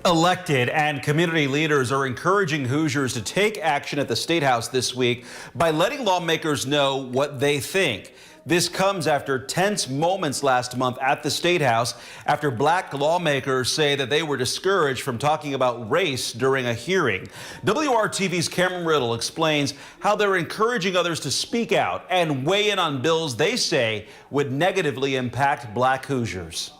Elected and community leaders are encouraging Hoosiers to take action at the State House this week by letting lawmakers know what they think. This comes after tense moments last month at the State House after black lawmakers say that they were discouraged from talking about race during a hearing. WRTV's Cameron Riddle explains how they're encouraging others to speak out and weigh in on bills they say would negatively impact black Hoosiers.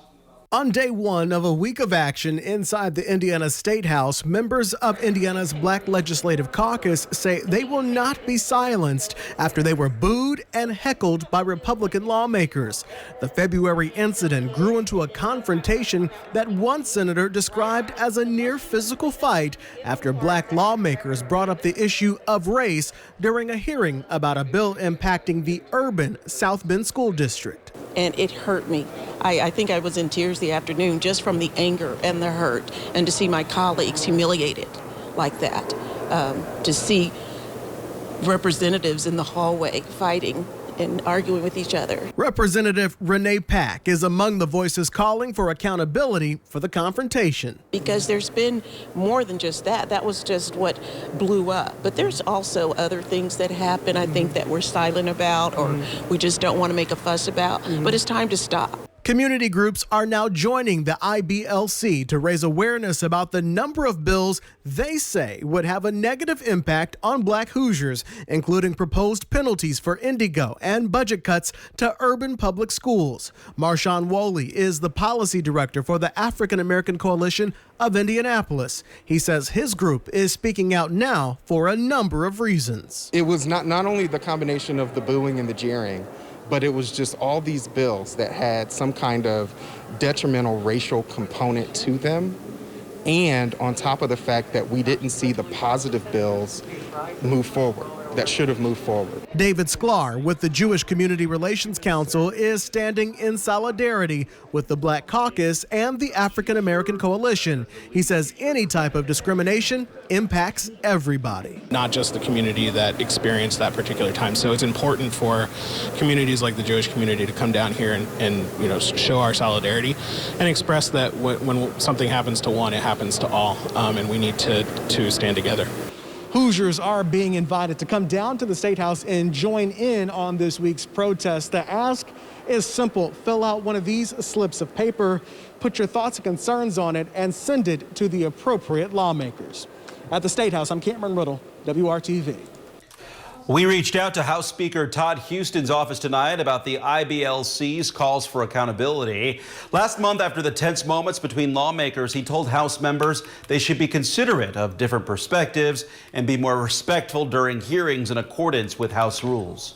On day one of a week of action inside the Indiana State House, members of Indiana's Black Legislative Caucus say they will not be silenced after they were booed and heckled by Republican lawmakers. The February incident grew into a confrontation that one senator described as a near physical fight after black lawmakers brought up the issue of race during a hearing about a bill impacting the urban South Bend School District. And it hurt me. I think I was in tears the afternoon just from the anger and the hurt, and to see my colleagues humiliated like that, to see representatives in the hallway fighting and arguing with each other. Representative Renee Pack is among the voices calling for accountability for the confrontation. Because there's been more than just that. That was just what blew up. But there's also other things that happen, I think, that we're silent about or we just don't want to make a fuss about. But it's time to stop. Community groups are now joining the IBLC to raise awareness about the number of bills they say would have a negative impact on black Hoosiers, including proposed penalties for indigo and budget cuts to urban public schools. Marshawn Woley is the policy director for the African American Coalition of Indianapolis. He says his group is speaking out now for a number of reasons. It was not only the combination of the booing and the jeering, but it was just all these bills that had some kind of detrimental racial component to them. And on top of the fact that we didn't see the positive bills move forward, that should have moved forward. David Sklar with the Jewish Community Relations Council is standing in solidarity with the Black Caucus and the African American Coalition. He says any type of discrimination impacts everybody. Not just the community that experienced that particular time. So it's important for communities like the Jewish community to come down here and show our solidarity and express that when something happens to one, it happens to all, and we need to stand together. Hoosiers are being invited to come down to the State House and join in on this week's protest. The ask is simple. Fill out one of these slips of paper, put your thoughts and concerns on it, and send it to the appropriate lawmakers. At the State House, I'm Cameron Riddle, WRTV. We reached out to House Speaker Todd Houston's office tonight about the IBLC's calls for accountability. Last month, after the tense moments between lawmakers, he told House members they should be considerate of different perspectives and be more respectful during hearings in accordance with House rules.